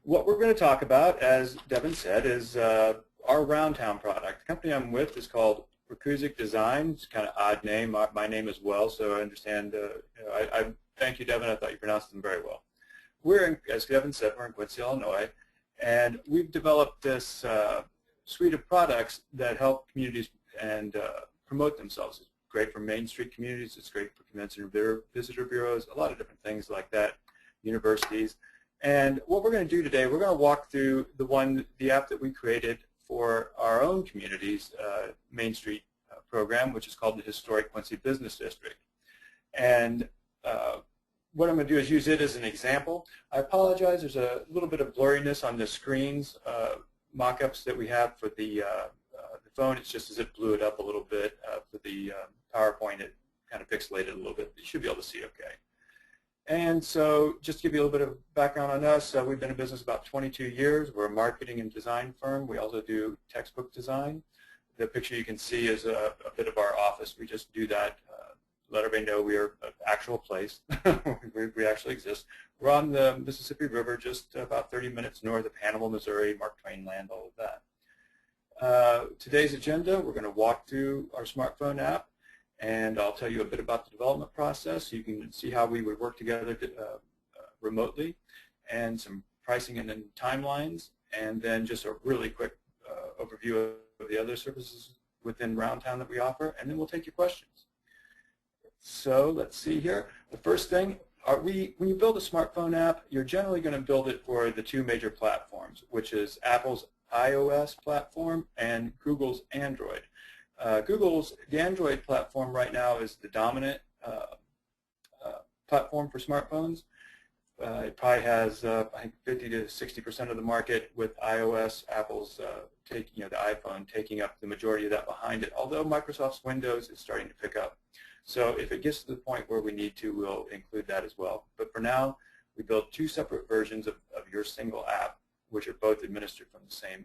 What we're going to talk about, as Devin said, is our Roundtown product. The company I'm with is called Rakusic Design. It's kind of odd name, my name as well, so I understand. I thank you, Devin. I thought you pronounced them very well. As Devin said, we're in Quincy, Illinois, and we've developed this suite of products that help communities and promote themselves. It's great for Main Street communities. It's great for convention and visitor bureaus, a lot of different things like that, universities. And what we're going to do today, we're going to walk through the app that we created for our own community's Main Street program, which is called the Historic Quincy Business District. And what I'm going to do is use it as an example. I apologize, there's a little bit of blurriness on the screens, mock-ups that we have for the phone. It's just as it blew it up a little bit. For the PowerPoint, it kind of pixelated a little bit. You should be able to see okay. And so just to give you a little bit of background on us, we've been in business about 22 years. We're a marketing and design firm. We also do textbook design. The picture you can see is a bit of our office. We just do that, let everybody know we are an actual place. we actually exist. We're on the Mississippi River, just about 30 minutes north of Hannibal, Missouri, Mark Twain land, all of that. Today's agenda, we're going to walk through our smartphone app, and I'll tell you a bit about the development process so you can see how we would work together remotely, and some pricing and then timelines, and then just a really quick overview of the other services within Roundtown that we offer, and then we'll take your questions. So let's see here. The first thing, when you build a smartphone app, you're generally going to build it for the two major platforms, which is Apple's iOS platform and Google's Android. The Android platform right now is the dominant platform for smartphones. It probably has, I think, 50 to 60% of the market, with iOS, Apple's the iPhone taking up the majority of that behind it, although Microsoft's Windows is starting to pick up. So if it gets to the point where we need to, we'll include that as well. But for now, we built two separate versions of your single app, which are both administered from the same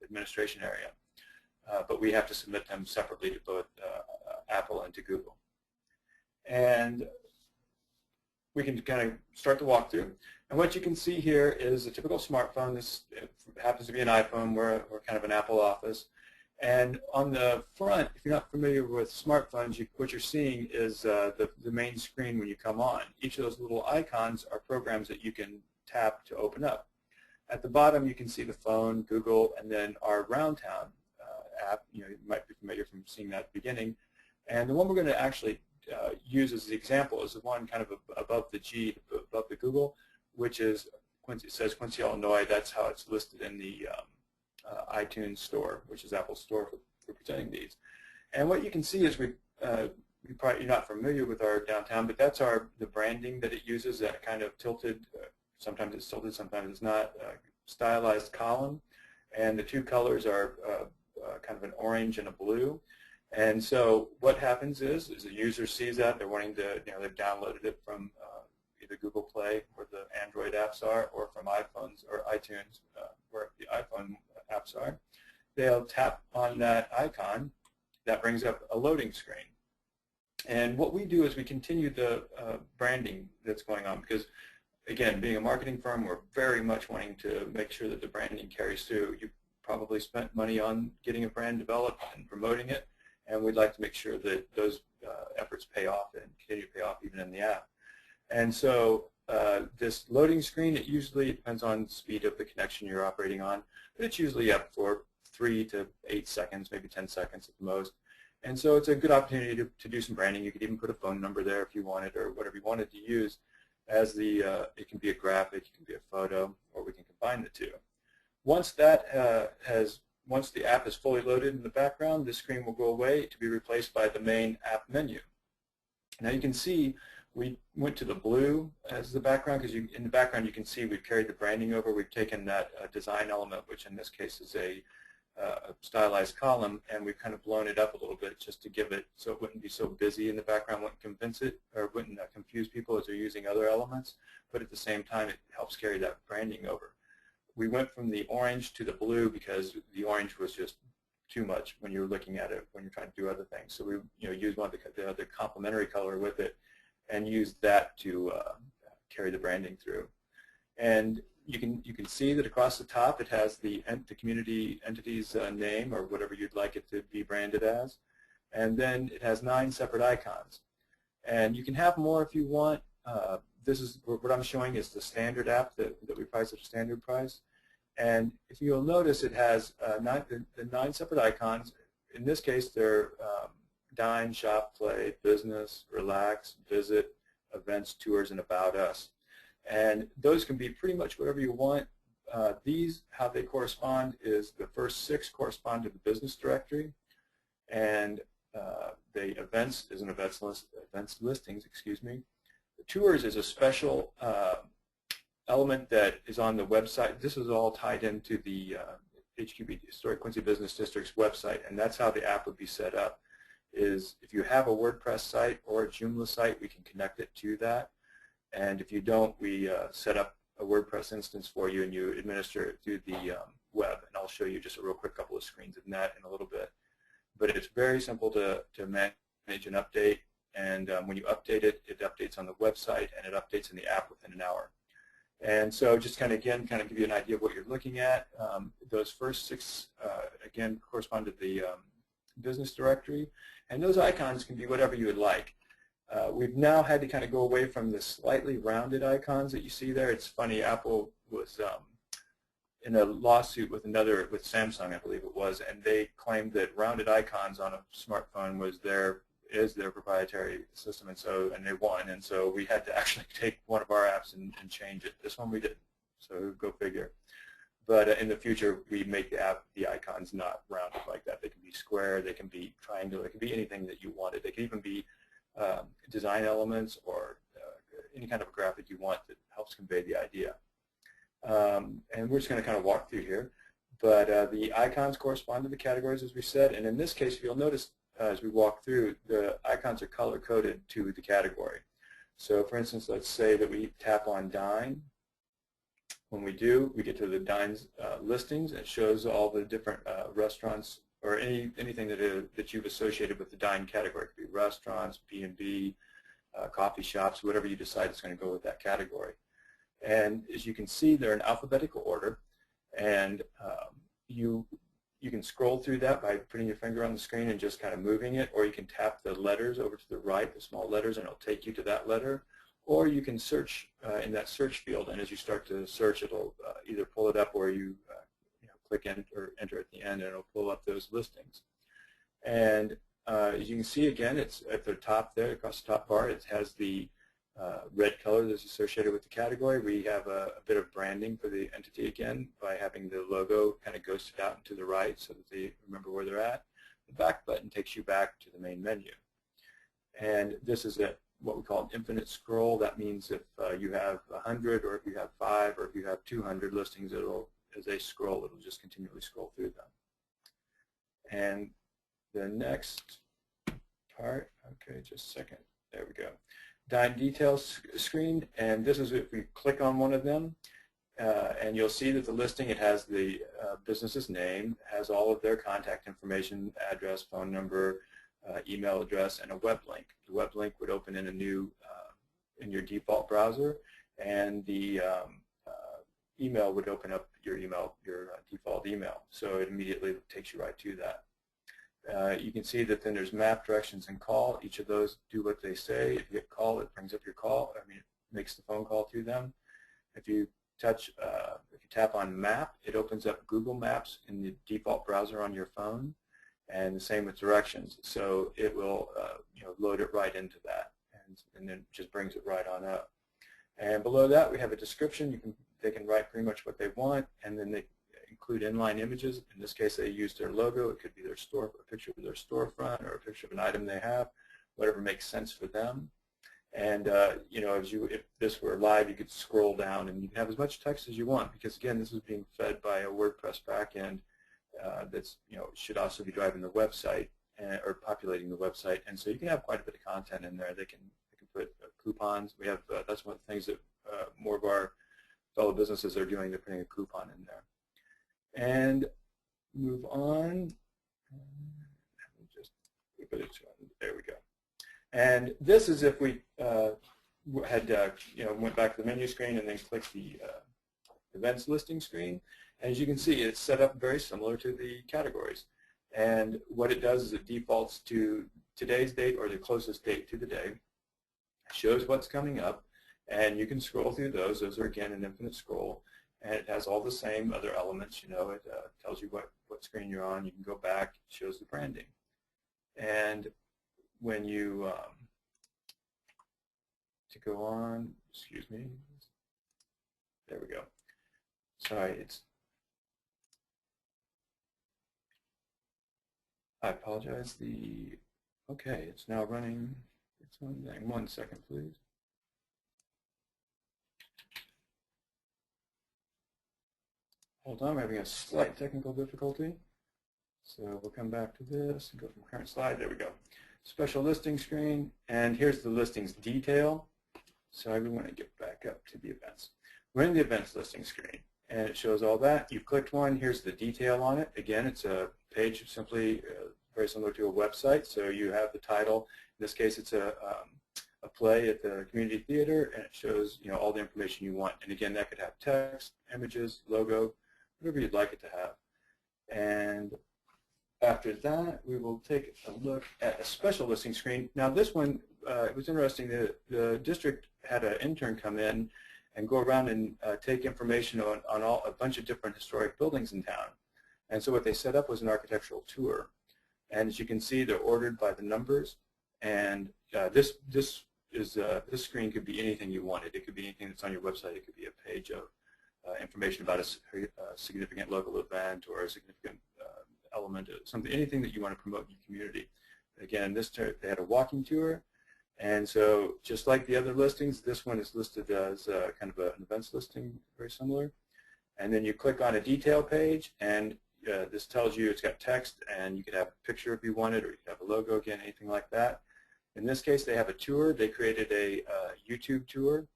administration area. But we have to submit them separately to both Apple and to Google. And we can kind of start the walkthrough. And what you can see here is a typical smartphone. This happens to be an iPhone. We're kind of an Apple office. And on the front, if you're not familiar with smartphones, what you're seeing is the main screen when you come on. Each of those little icons are programs that you can tap to open up. At the bottom, you can see the phone, Google, and then our Roundtown app. You might be familiar from seeing that at the beginning. And the one we're going to actually use as the example is the one kind of above the G, above the Google, which is Quincy. It says Quincy, Illinois. That's how it's listed in the iTunes store, which is Apple's store for presenting these. And what you can see is you're not familiar with our downtown, but that's the branding that it uses, that kind of tilted, sometimes it's tilted, sometimes it's not, stylized column. And the two colors are kind of an orange and a blue. And so what happens is the user sees that, they're wanting to, they've downloaded it from either Google Play, where the Android apps are, or from iPhones or iTunes, where the iPhone apps are. They'll tap on that icon. That brings up a loading screen. And what we do is we continue the branding that's going on, because, again, being a marketing firm, we're very much wanting to make sure that the branding carries through. You probably spent money on getting a brand developed and promoting it, and we'd like to make sure that those efforts pay off and continue to pay off even in the app. And so this loading screen, it usually depends on the speed of the connection you're operating on, but it's usually up for 3 to 8 seconds, maybe 10 seconds at the most. And so it's a good opportunity to do some branding. You could even put a phone number there if you wanted, or whatever you wanted to use as it can be a graphic, it can be a photo, or we can combine the two. Once once the app is fully loaded in the background, this screen will go away to be replaced by the main app menu. Now you can see we went to the blue as the background, because in the background you can see we've carried the branding over. We've taken that design element, which in this case is a stylized column, and we've kind of blown it up a little bit just to give it so it wouldn't be so busy in the background, wouldn't confuse people as they're using other elements, but at the same time it helps carry that branding over. We went from the orange to the blue because the orange was just too much when you're looking at it when you're trying to do other things. So we used one of the other complementary color with it and used that to carry the branding through. And you can see that across the top it has the community entity's name or whatever you'd like it to be branded as, and then it has 9 separate icons. And you can have more if you want. This is what I'm showing is the standard app that we price at a standard price. And if you'll notice, it has the 9 separate icons. In this case, they're Dine, Shop, Play, Business, Relax, Visit, Events, Tours, and About Us. And those can be pretty much whatever you want. These, how they correspond is the first 6 correspond to the business directory, and the events is an events listings, excuse me. The tours is a special element that is on the website. This is all tied into the HQB, Historic Quincy Business District's website, and that's how the app would be set up. Is if you have a WordPress site or a Joomla site, we can connect it to that. And if you don't, we set up a WordPress instance for you and you administer it through the web. And I'll show you just a real quick couple of screens of that in a little bit. But it's very simple to manage and update. And when you update it, it updates on the website and it updates in the app within an hour. And so just kind of give you an idea of what you're looking at. Those first 6, again, correspond to the business directory. And those icons can be whatever you would like. We've now had to kind of go away from the slightly rounded icons that you see there. It's funny, Apple was in a lawsuit with Samsung, I believe it was, and they claimed that rounded icons on a smartphone is their proprietary system, and they won. And so we had to actually take one of our apps and change it. This one we didn't, so go figure. But in the future, we make the icons not rounded like that. They can be square, they can be triangular, they can be anything that you wanted. They can even be design elements or any kind of a graphic you want that helps convey the idea. And we're just going to kind of walk through here. But the icons correspond to the categories, as we said. And in this case, if you'll notice, as we walk through, the icons are color-coded to the category. So for instance, let's say that we tap on Dine. When we do, we get to the Dine's listings. It shows all the different restaurants or anything that you've associated with the Dine category. It could be restaurants, B&B, coffee shops, whatever you decide is going to go with that category. And as you can see, they're in alphabetical order. And you can scroll through that by putting your finger on the screen and just kind of moving it, or you can tap the letters over to the right, the small letters, and it'll take you to that letter. Or you can search in that search field, and as you start to search, it'll either pull it up or you click enter at the end, and it'll pull up those listings. And as you can see, again, it's at the top there, across the top bar, it has the red color that's associated with the category. We have a bit of branding for the entity again by having the logo kind of ghosted out and to the right so that they remember where they're at. The back button takes you back to the main menu. And this is what we call an infinite scroll. That means if you have 100 or if you have 5 or if you have 200 listings, as they scroll, it'll just continually scroll through them. And the next part, okay, just a second. There we go. Dine details screen, and this is if we click on one of them, and you'll see that the listing, it has the business's name, has all of their contact information, address, phone number, email address, and a web link. The web link would open in a new, in your default browser, and the email would open up your default email. So it immediately takes you right to that. You can see that then there's map, directions, and call. Each of those do what they say. If you hit call, it brings up your call. It makes the phone call to them. If you tap on map, it opens up Google Maps in the default browser on your phone, and the same with directions. So it will load it right into that, and then just brings it right on up. And below that, we have a description. They can write pretty much what they want, and then they include inline images. In this case, they use their logo. It could be a picture of their storefront or a picture of an item they have, whatever makes sense for them. And if this were live, you could scroll down and you can have as much text as you want, because again, this is being fed by a WordPress backend that's should also be driving the website or populating the website. And so you can have quite a bit of content in there. They can put coupons. We have that's one of the things that more of our fellow businesses are doing. They're putting a coupon in there. And move on. There we go. And this is if we had went back to the menu screen and then clicked the events listing screen. And as you can see, it's set up very similar to the categories. And what it does is it defaults to today's date or the closest date to the day, shows what's coming up, and you can scroll through those. Those are, again, an infinite scroll. And it has all the same other elements. You know, it tells you what screen you're on. You can go back, it shows the branding. And when you, to go on, excuse me, there we go. Sorry, I apologize. Okay, it's now running its own thing. 1 second, please. Hold on, I'm having a slight technical difficulty. So we'll come back to this and go from current slide. There we go. Special listing screen, and here's the listings detail. So we want to get back up to the events. We're in the events listing screen, and it shows all that. You've clicked one. Here's the detail on it. Again, it's a page simply very similar to a website. So you have the title. In this case, it's a play at the community theater, and it shows, you know, all the information you want. And again, that could have text, images, logo, whatever you'd like it to have. And after that, we will take a look at a special listing screen. Now this one, it was interesting that the district had an intern come in and go around and take information on a bunch of different historic buildings in town. And so what they set up was an architectural tour. And as you can see, they're ordered by the numbers. And this screen could be anything you wanted. It could be anything that's on your website. It could be a page of information about a significant local event or a significant element, something, anything that you want to promote in your community. Again, they had a walking tour, and so just like the other listings, this one is listed as kind of an events listing, very similar. And then you click on a detail page, and this tells you it's got text, and you could have a picture if you wanted, or you could have a logo, again, anything like that. In this case, they have a tour. They created a YouTube tour,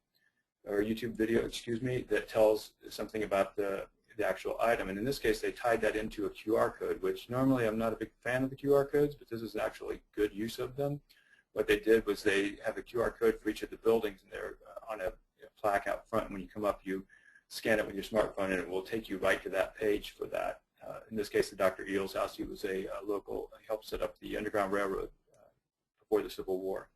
or YouTube video, excuse me, that tells something about the actual item. And in this case, they tied that into a QR code, which normally I'm not a big fan of the QR codes, but this is actually good use of them. What they did was they have a QR code for each of the buildings, and they're on a plaque out front. When you come up, you scan it with your smartphone, and it will take you right to that page for that. In this case, the Dr. Eel's house. He was a local, he helped set up the Underground Railroad before the Civil War.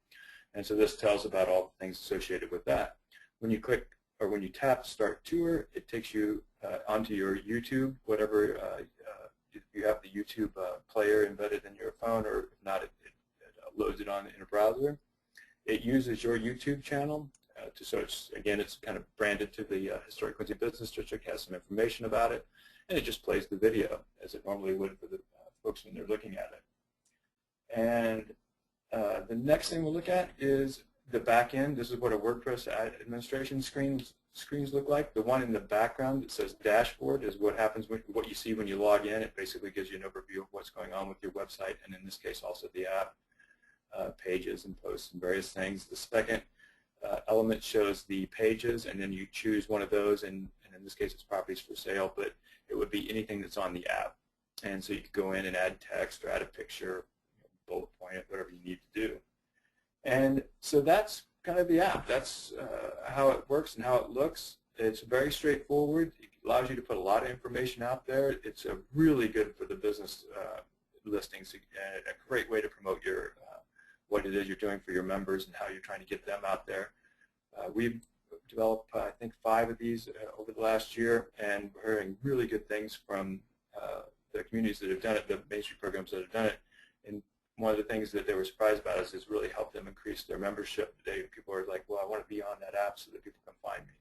And so this tells about all the things associated with that. When you click, or when you tap Start Tour, it takes you onto your YouTube, whatever, if you have the YouTube player embedded in your phone, or if not, it loads it on in a browser. It uses your YouTube channel, so it's, again, it's kind of branded to the Historic Quincy Business District, has some information about it, and it just plays the video as it normally would for the folks when they're looking at it. And the next thing we'll look at is the back end. This is what a WordPress administration screens look like. The one in the background that says dashboard is what happens when, what you see when you log in. It basically gives you an overview of what's going on with your website, and in this case also the app, pages and posts and various things. The second element shows the pages, and then you choose one of those, and in this case it's properties for sale, but it would be anything that's on the app. And so you could go in and add text or add a picture, bullet point it, whatever you need to do. And so that's kind of the app. That's how it works and how it looks. It's very straightforward. It allows you to put a lot of information out there. It's really good for the business listings, and a great way to promote your what it is you're doing for your members and how you're trying to get them out there. We've developed, I think, 5 of these over the last year, and we're hearing really good things from the communities that have done it, the Main Street programs that have done it. And one of the things that they were surprised about is it's really helped them increase their membership. People are like, well, I want to be on that app so that people can find me.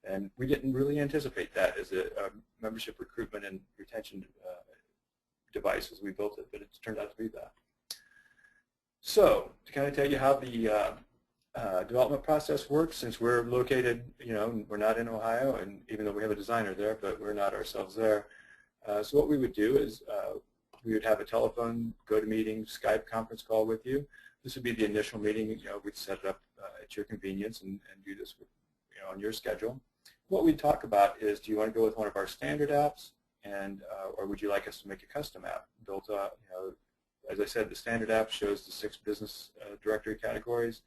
And we didn't really anticipate that as a membership recruitment and retention device as we built it, but it's turned out to be that. So to kind of tell you how the development process works, since we're located, we're not in Ohio, and even though we have a designer there, but we're not ourselves there. So what we would do is we would have a telephone, GoToMeeting, Skype conference call with you. This would be the initial meeting. We'd set it up at your convenience and do this with, on your schedule. What we'd talk about is, do you want to go with one of our standard apps, and or would you like us to make a custom app built up? As I said, the standard app shows the 6 business directory categories,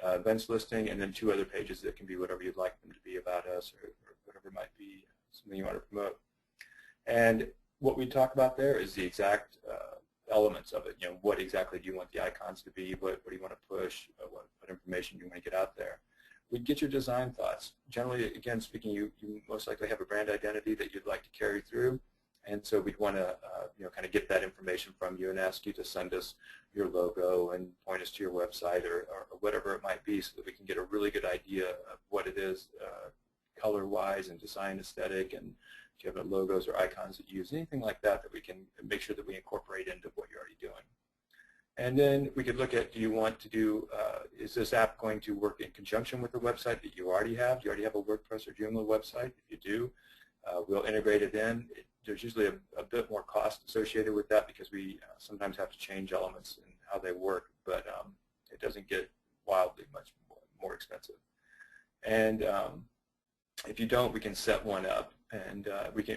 events listing, and then 2 other pages that can be whatever you'd like them to be about us or whatever might be something you want to promote. And what we talk about there is the exact elements of it. You know, what exactly do you want the icons to be? What do you want to push? What information do you want to get out there? We'd get your design thoughts. Generally, again speaking, you most likely have a brand identity that you'd like to carry through. And so we'd want to, kind of get that information from you and ask you to send us your logo and point us to your website or whatever it might be so that we can get a really good idea of what it is color-wise and design aesthetic, and if you have logos or icons that you use, anything like that that we can make sure that we incorporate into what you're already doing. And then we could look at, do you want to do, is this app going to work in conjunction with the website that you already have? Do you already have a WordPress or Joomla website? If you do, we'll integrate it in. There's usually a bit more cost associated with that because we sometimes have to change elements in how they work, but it doesn't get wildly much more expensive. And if you don't, we can set one up, and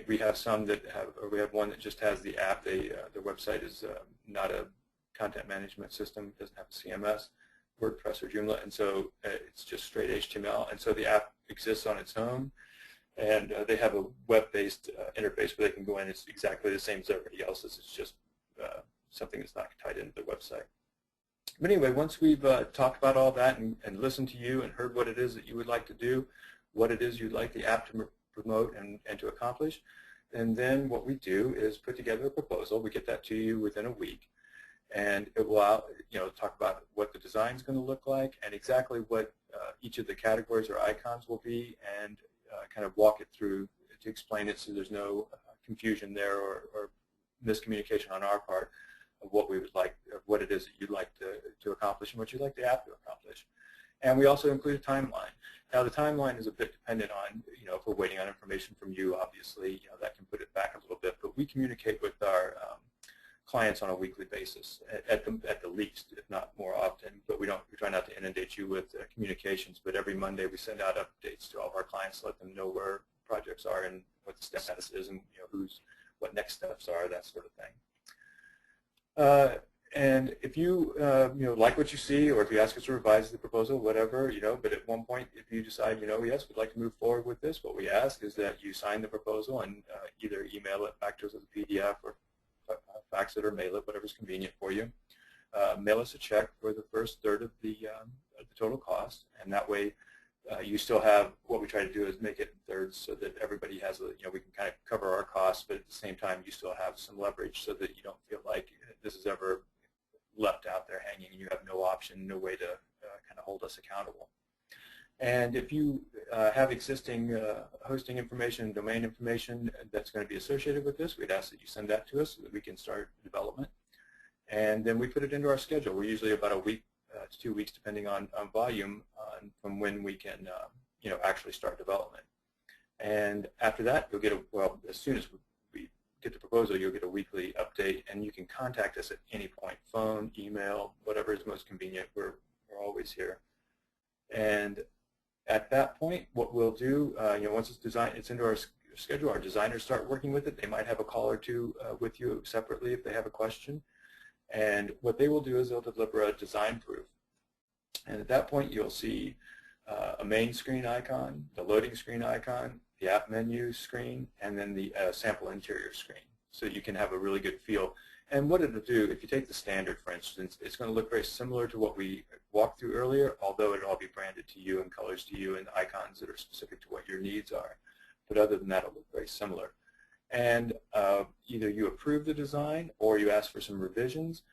we have some that have, or we have one that just has the app. Their website is not a content management system, it doesn't have a CMS, WordPress or Joomla, and so it's just straight HTML, and so the app exists on its own. And they have a web-based interface where they can go in. It's exactly the same as everybody else's. It's just something that's not tied into their website. But anyway, once we've talked about all that and listened to you and heard what it is that you would like to do, what it is you'd like the app to promote and to accomplish, and then what we do is put together a proposal. We get that to you within a week, and it will talk about what the design is going to look like and exactly what each of the categories or icons will be, and kind of walk it through to explain it so there's no confusion there or miscommunication on our part of what we would like, of what it is that you'd like to accomplish and what you'd like the app to accomplish. And we also include a timeline. Now the timeline is a bit dependent on, if we're waiting on information from you, obviously, that can put it back a little bit, but we communicate with our clients on a weekly basis, at the least, if not more often. But we try not to inundate you with communications. But every Monday we send out updates to all of our clients to let them know where projects are and what the status is, and what next steps are, that sort of thing. And if you like what you see, or if you ask us to revise the proposal, whatever, but at one point if you decide, yes, we'd like to move forward with this, what we ask is that you sign the proposal and either email it back to us as a PDF or fax it or mail it, whatever's convenient for you. Mail us a check for the first third of the total cost, and that way you still have, what we try to do is make it in thirds so that everybody has we can kind of cover our costs, but at the same time you still have some leverage so that you don't feel like this is ever left out there hanging and you have no option, no way to kind of hold us accountable. And if you have existing hosting information, domain information that's going to be associated with this, we'd ask that you send that to us so that we can start development. And then we put it into our schedule. We're usually about a week to 2 weeks, depending on volume, from when we can actually start development. And after that, you'll get as soon as we get the proposal, you'll get a weekly update, and you can contact us at any point, phone, email, whatever is most convenient. We're always here. And at that point, what we'll do, once it's designed, it's into our schedule, our designers start working with it. They might have a call or two with you separately if they have a question. And what they will do is they'll deliver a design proof. And at that point, you'll see a main screen icon, the loading screen icon, the app menu screen, and then the sample interior screen, so you can have a really good feel. And what it'll do, if you take the standard, for instance, it's going to look very similar to what we walked through earlier, although it'll all be branded to you and colors to you and icons that are specific to what your needs are. But other than that, it'll look very similar. And either you approve the design or you ask for some revisions.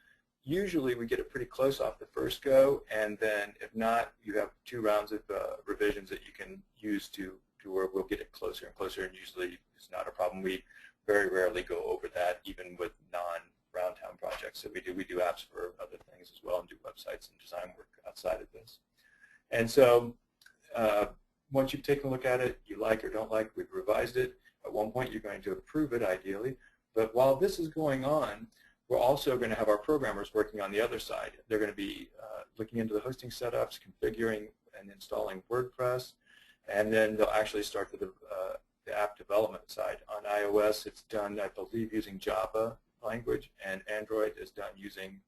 Usually we get it pretty close off the first go, and then if not, you have 2 rounds of revisions that you can use to where we'll get it closer and closer, and usually it's not a problem. We very rarely go over that, even with non-Roundtown projects that we do. We do apps for other things as well and do websites and design work outside of this. And so once you've taken a look at it, you like or don't like, we've revised it. At one point you're going to approve it ideally, but while this is going on, we're also going to have our programmers working on the other side. They're going to be looking into the hosting setups, configuring and installing WordPress, and then they'll actually start the app development side. On iOS, it's done, I believe, using Java language, and Android is done using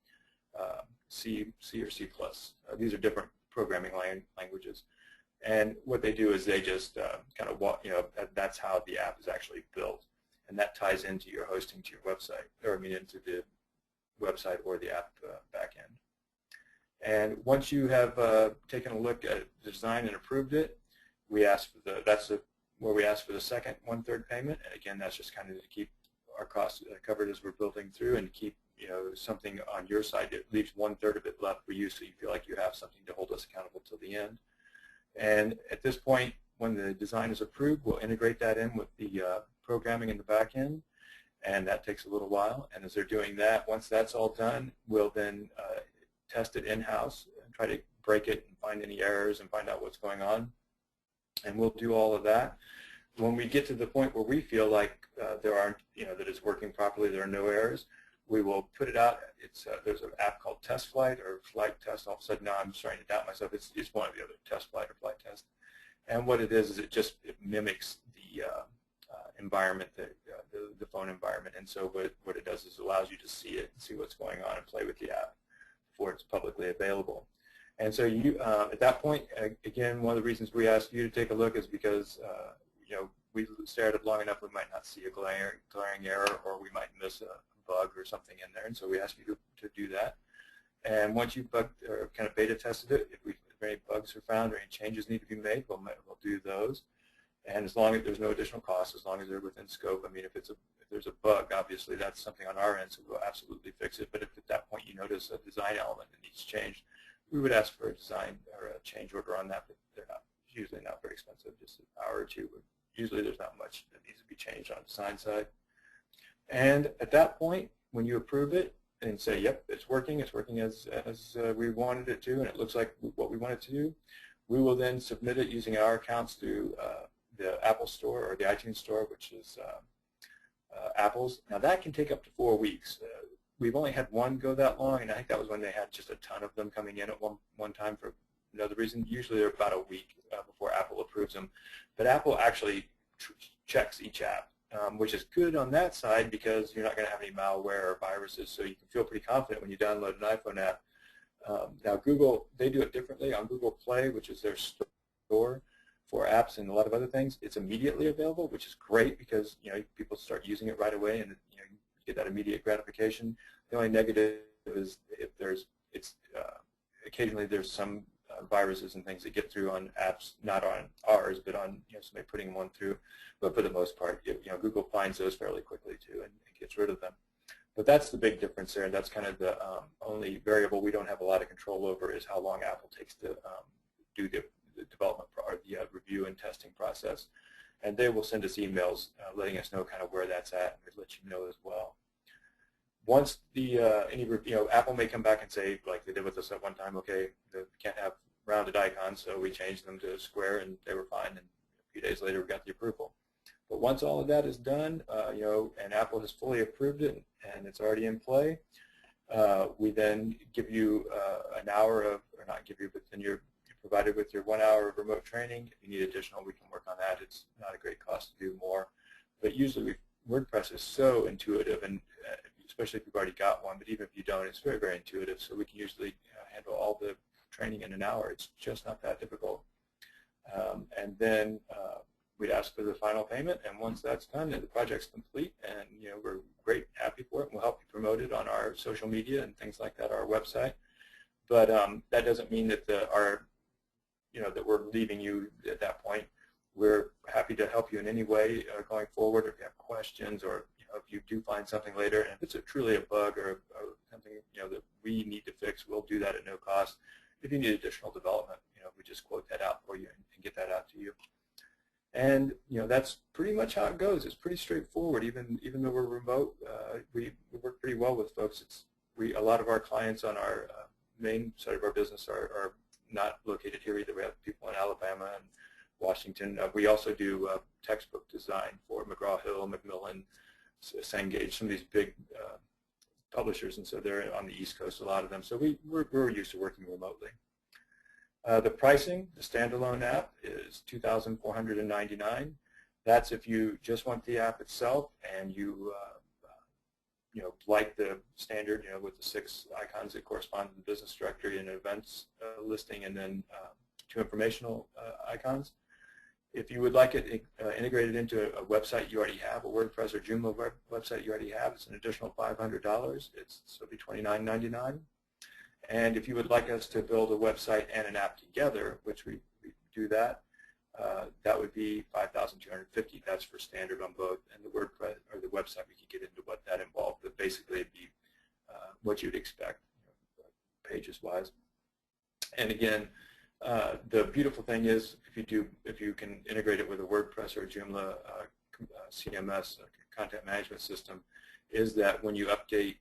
C or C++. These are different programming languages. And what they do is they just kind of walk, that's how the app is actually built. And that ties into your hosting to your website, or I mean into the website or the app backend. And once you have taken a look at the design and approved it, we ask for where we ask for the second 1/3 payment. And again, that's just kind of to keep our costs covered as we're building through, and keep something on your side that leaves 1/3 of it left for you, so you feel like you have something to hold us accountable till the end. And at this point, when the design is approved, we'll integrate that in with the programming in the back end, and that takes a little while. And as they're doing that, once that's all done, we'll then test it in-house and try to break it and find any errors and find out what's going on. And we'll do all of that. When we get to the point where we feel like there aren't, that it's working properly, there are no errors, we will put it out. There's an app called Test Flight or Flight Test. All of a sudden now I'm starting to doubt myself. It's one of the other, Test Flight or Flight Test. And what it is it mimics the environment, the phone environment. And so what it does is it allows you to see it and see what's going on and play with the app before it's publicly available. And so you, at that point, again, one of the reasons we ask you to take a look is because we stare at it long enough, we might not see a glaring error, or we might miss a bug or something in there, and so we ask you to do that. And once you've or kind of beta tested it, if any bugs are found or any changes need to be made, we'll do those. And as long as there's no additional cost, as long as they're within scope. I mean, if there's a bug, obviously that's something on our end, so we'll absolutely fix it. But if at that point you notice a design element that needs changed, we would ask for a design or a change order on that, but they're usually not very expensive, just an hour or two. But usually there's not much that needs to be changed on the design side. And at that point, when you approve it and say, yep, it's working as we wanted it to, and it looks like what we want it to do, we will then submit it using our accounts to the Apple Store or the iTunes Store, which is Apple's. Now that can take up to 4 weeks. We've only had one go that long, and I think that was when they had just a ton of them coming in at one time for another reason. Usually they're about a week before Apple approves them. But Apple actually checks each app, which is good on that side because you're not going to have any malware or viruses, so you can feel pretty confident when you download an iPhone app. Now Google, they do it differently. On Google Play, which is their store for apps and a lot of other things, it's immediately available, which is great because people start using it right away, and you get that immediate gratification. The only negative is occasionally there's some viruses and things that get through on apps, not on ours, but on somebody putting one through. But for the most part, Google finds those fairly quickly too and gets rid of them. But that's the big difference there, and that's kind of the only variable we don't have a lot of control over is how long Apple takes to do the development or the review and testing process. And they will send us emails letting us know kind of where that's at, and we'll let you know as well. Once the Apple may come back and say, like they did with us at one time, okay, we can't have rounded icons, so we changed them to square, and they were fine. And a few days later, we got the approval. But once all of that is done, and Apple has fully approved it, and it's already in play, we then give you an hour of, or not give you, but then you're provided with your 1 hour of remote training. If you need additional, we can work on that. It's not a great cost to do more. But usually WordPress is so intuitive, and especially if you've already got one, but even if you don't, it's very, very intuitive. So we can usually handle all the training in an hour. It's just not that difficult. And then we'd ask for the final payment, and once that's done, the project's complete, and we're great, happy for it, and we'll help you promote it on our social media and things like that, our website. But that doesn't mean that that we're leaving you at that point. We're happy to help you in any way going forward. If you have questions, or if you do find something later, and if it's truly a bug or something that we need to fix, we'll do that at no cost. If you need additional development, we just quote that out for you and get that out to you. And that's pretty much how it goes. It's pretty straightforward. Even though we're remote, we work pretty well with folks. A lot of our clients on our main side of our business are not located here either. We have people in Alabama and Washington. We also do textbook design for McGraw-Hill, Macmillan, Cengage, some of these big publishers, and so they're on the East Coast, a lot of them. So we're used to working remotely. The pricing, the standalone app, is $2,499. That's if you just want the app itself and you like the standard, with the 6 icons that correspond to the business directory and events listing, and then two informational icons. If you would like it integrated into a website you already have, a WordPress or Joomla website you already have, it's an additional $500. So it'll be $29.99. And if you would like us to build a website and an app together, which we do that, that would be $5,250. That's for standard on both. And the WordPress or the website, we could get into what that involved, but basically it'd be what you'd expect, pages-wise. And again, the beautiful thing is, if you can integrate it with a WordPress or a Joomla CMS, content management system, is that when you update,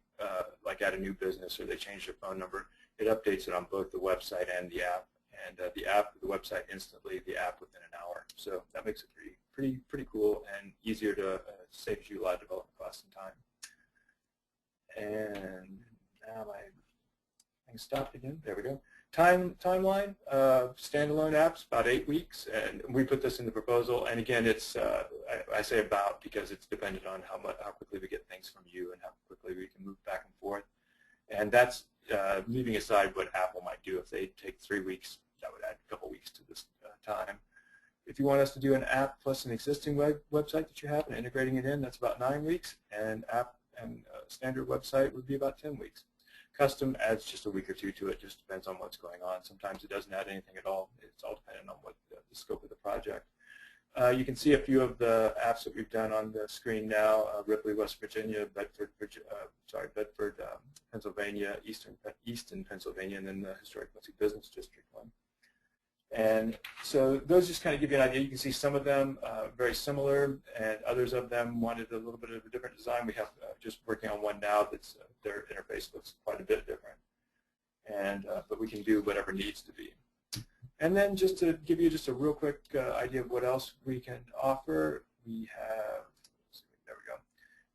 like add a new business or they change their phone number, it updates it on both the website and the app. And the website instantly, the app within an hour. So that makes it pretty cool and easier to save you a lot of development costs and time. And now my thing stopped again. There we go. Timeline, standalone apps, about 8 weeks, and we put this in the proposal. And again, it's I say about because it's dependent on how quickly we get things from you and how quickly we can move back and forth. And that's leaving aside what Apple might do. If they take 3 weeks, that would add a couple weeks to this time. If you want us to do an app plus an existing website that you have and integrating it in, that's about 9 weeks. And app and standard website would be about 10 weeks. Custom adds just a week or two to it, just depends on what's going on. Sometimes it doesn't add anything at all. It's all dependent on what the scope of the project. You can see a few of the apps that we've done on the screen now. Ripley, West Virginia, Bedford, Pennsylvania, Easton, Pennsylvania, and then the Historic Quincy Business District one. And so those just kind of give you an idea. You can see some of them very similar, and others of them wanted a little bit of a different design. We have just working on one now that's their interface looks quite a bit different, and but we can do whatever needs to be. And then just to give you just a real quick idea of what else we can offer, we have, there we go.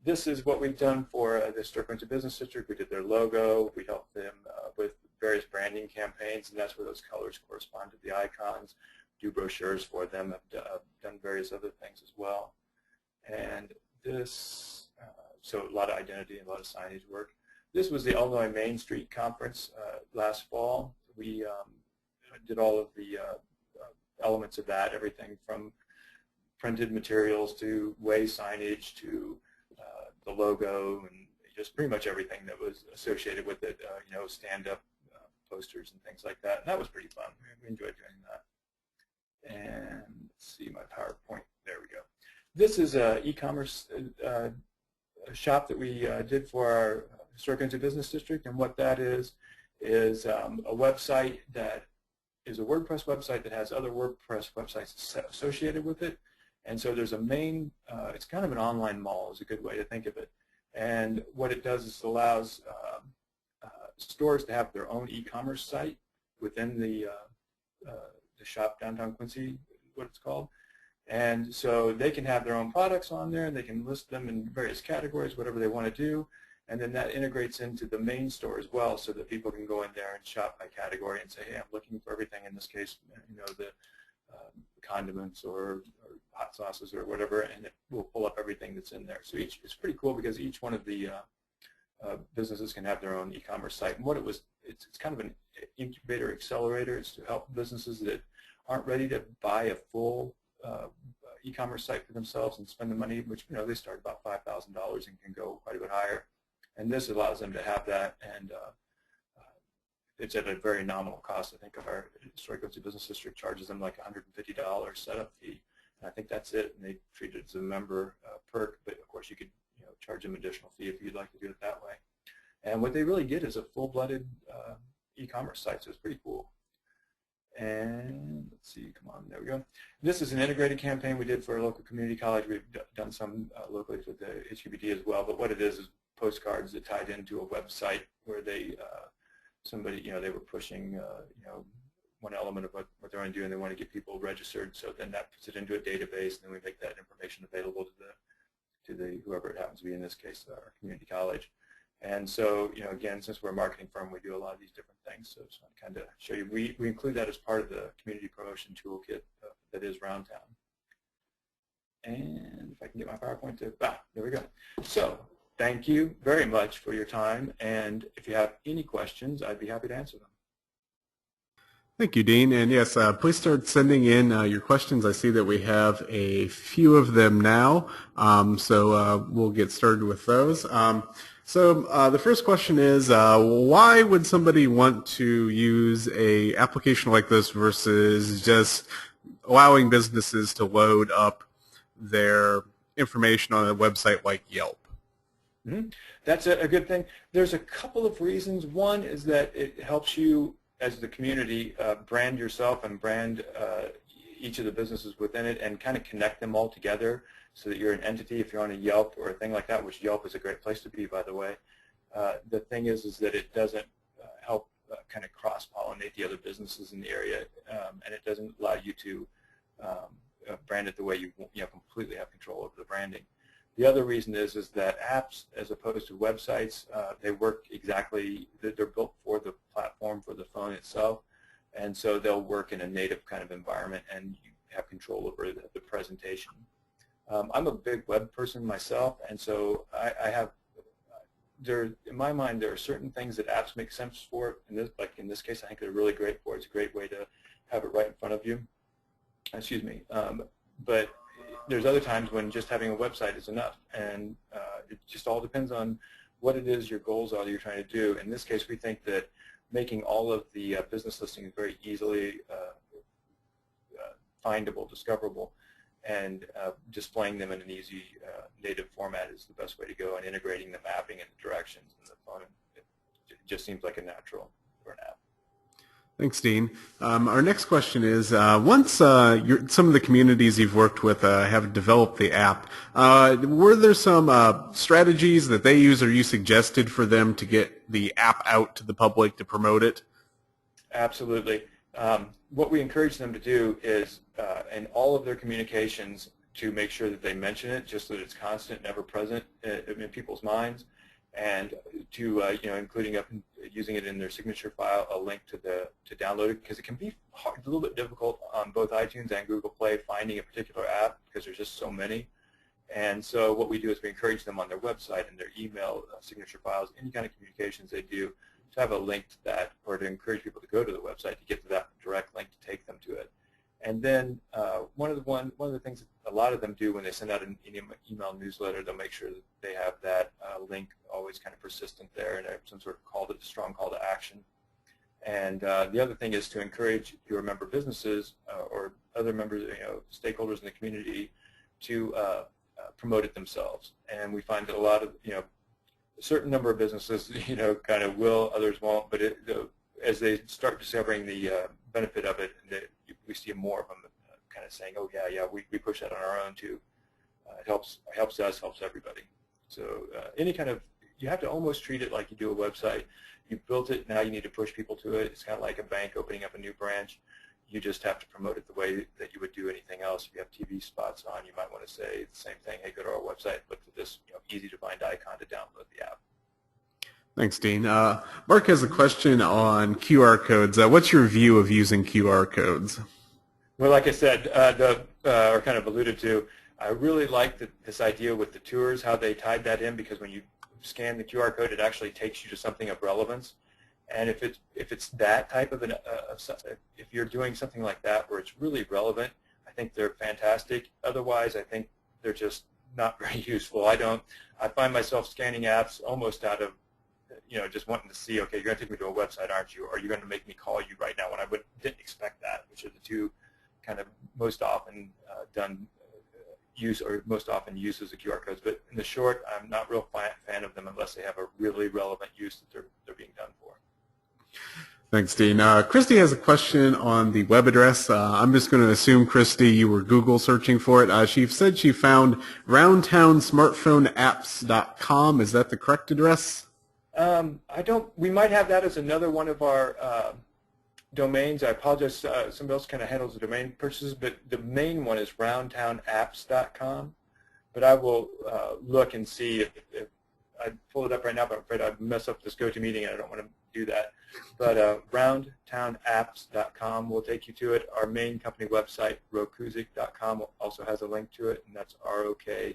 This is what we've done for the Historic Quincy Business District. We did their logo. We helped them with various branding campaigns, and that's where those colors correspond to the icons. Do brochures for them. I've done various other things as well. And this, so a lot of identity and a lot of signage work. This was the Illinois Main Street Conference last fall. We did all of the elements of that, everything from printed materials to way signage to the logo and just pretty much everything that was associated with it, stand-up posters and things like that. And that was pretty fun. We enjoyed doing that. And let's see my PowerPoint. There we go. This is an e-commerce shop that we did for our Historic Quincy Business District. And what that is a website that is a WordPress website that has other WordPress websites associated with it. And so there's a main, it's kind of an online mall is a good way to think of it. And what it does is it allows stores to have their own e-commerce site within the shop downtown Quincy, what it's called. And so they can have their own products on there, and they can list them in various categories, whatever they want to do. And then that integrates into the main store as well, so that people can go in there and shop by category and say, hey, I'm looking for everything. In this case, the condiments or hot sauces or whatever, and it will pull up everything that's in there. So it's pretty cool because each one of the businesses can have their own e-commerce site. And what it's kind of an incubator accelerator. It's to help businesses that aren't ready to buy a full e-commerce site for themselves and spend the money, which they start about $5,000 and can go quite a bit higher. And this allows them to have that, and it's at a very nominal cost. I think our Historic Quincy Business District charges them like $150 setup fee, and I think that's it. And they treat it as a member perk, but of course you could charge them additional fee if you'd like to do it that way. And what they really get is a full-blooded e-commerce site, so it's pretty cool. And let's see, come on, there we go. This is an integrated campaign we did for a local community college. We've done some locally with the HQBT as well, but what it is postcards that tied into a website where they, they were pushing, one element of what they're going to do, and they want to get people registered. So then that puts it into a database, and then we make that information available to the whoever it happens to be, in this case, our community college. And so, again, since we're a marketing firm, we do a lot of these different things. So just want to kind of show you, we include that as part of the community promotion toolkit that is Roundtown. And if I can get my PowerPoint to, there we go. So thank you very much for your time. And if you have any questions, I'd be happy to answer them. Thank you, Dean. And yes, please start sending in your questions. I see that we have a few of them now, so we'll get started with those. So the first question is, why would somebody want to use a application like this versus just allowing businesses to load up their information on a website like Yelp? Mm-hmm. That's a good thing. There's a couple of reasons. One is that it helps you as the community brand yourself and brand each of the businesses within it and kind of connect them all together so that you're an entity. If you're on a Yelp or a thing like that, which Yelp is a great place to be, by the way, the thing is that it doesn't help kind of cross-pollinate the other businesses in the area, and it doesn't allow you to brand it the way you completely have control over the branding. The other reason is that apps, as opposed to websites, they work exactly, they're built for the platform, for the phone itself, and so they'll work in a native kind of environment and you have control over the presentation. I'm a big web person myself, and so I have, in my mind, there are certain things that apps make sense for, like in this case, I think they're really great for. It's a great way to have it right in front of you. Excuse me. But there's other times when just having a website is enough, and it just all depends on what it is your goals are that you're trying to do. In this case, we think that making all of the business listings very easily findable, discoverable, and displaying them in an easy native format is the best way to go, and integrating the mapping and the directions and the phone, it just seems like a natural for an app. Thanks, Dean. Our next question is, once some of the communities you've worked with have developed the app, were there some strategies that they use or you suggested for them to get the app out to the public to promote it? Absolutely. What we encourage them to do is, in all of their communications, to make sure that they mention it, just so that it's constant, never present in people's minds, and to including using it in their signature file, a link to download it, because it can be a little bit difficult on both iTunes and Google Play finding a particular app because there's just so many. And so what we do is we encourage them on their website and their email signature files, any kind of communications they do, to have a link to that, or to encourage people to go to the website to get to that direct link to take them to it. And then one of the things that a lot of them do when they send out an email newsletter, they'll make sure that they have that link always kind of persistent there and some sort of strong call to action. And the other thing is to encourage your member businesses or other members, stakeholders in the community to promote it themselves. And we find that a lot of, a certain number of businesses, kind of will, others won't, but as they start discovering the benefit of it, we see more of them kind of saying, oh yeah, we push that on our own too. It helps us, helps everybody. So any kind of, you have to almost treat it like you do a website. You built it, now you need to push people to it. It's kind of like a bank opening up a new branch. You just have to promote it the way that you would do anything else. If you have TV spots on, you might want to say the same thing. Hey, go to our website, look for this easy to find icon to download the app. Thanks, Dean. Mark has a question on QR codes. What's your view of using QR codes? Well, like I said, or kind of alluded to, I really like this idea with the tours, how they tied that in, because when you scan the QR code, it actually takes you to something of relevance. And if it's that type of if you're doing something like that where it's really relevant, I think they're fantastic. Otherwise, I think they're just not very useful. I find myself scanning apps almost out of, just wanting to see, okay, you're going to take me to a website, aren't you? Or you're going to make me call you right now when I didn't expect that, which are the two kind of most often most often uses of QR codes. But in the short, I'm not real fan of them unless they have a really relevant use that they're being done for. Thanks, Dean. Christy has a question on the web address. I'm just going to assume, Christy, you were Google searching for it. She said she found roundtownsmartphoneapps.com. Is that the correct address? We might have that as another one of our domains. I apologize. Somebody else kind of handles the domain purchases, but the main one is roundtownapps.com. But I will look and see if I pull it up right now, but I'm afraid I'd mess up this GoToMeeting, and I don't want to do that. But roundtownapps.com will take you to it. Our main company website, rokuzik.com, also has a link to it, and that's rokusek.com.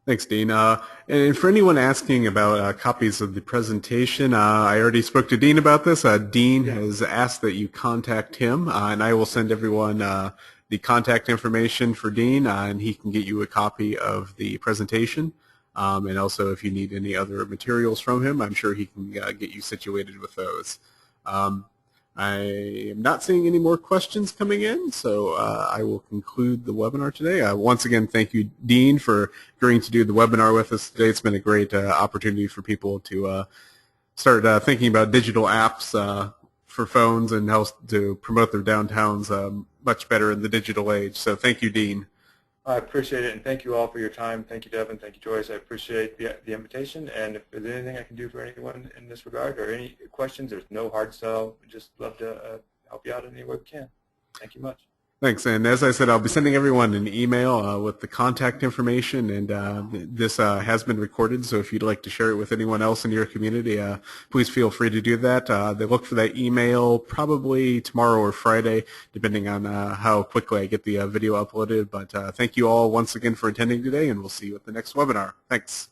Thanks, Dean. And for anyone asking about copies of the presentation, I already spoke to Dean about this. Dean Yeah. has asked that you contact him, and I will send everyone the contact information for Dean, and he can get you a copy of the presentation. And also, if you need any other materials from him, I'm sure he can get you situated with those. Um, I am not seeing any more questions coming in, so I will conclude the webinar today. Once again, thank you, Dean, for agreeing to do the webinar with us today. It's been a great opportunity for people to start thinking about digital apps for phones and how to promote their downtowns much better in the digital age. So thank you, Dean. I appreciate it, and thank you all for your time. Thank you, Devin. Thank you, Joyce. I appreciate the invitation, and if there's anything I can do for anyone in this regard or any questions, there's no hard sell. We'd just love to help you out in any way we can. Thank you much. Thanks. And as I said, I'll be sending everyone an email with the contact information, and this has been recorded, so if you'd like to share it with anyone else in your community, please feel free to do that. They look for that email probably tomorrow or Friday, depending on how quickly I get the video uploaded. But thank you all once again for attending today, and we'll see you at the next webinar. Thanks.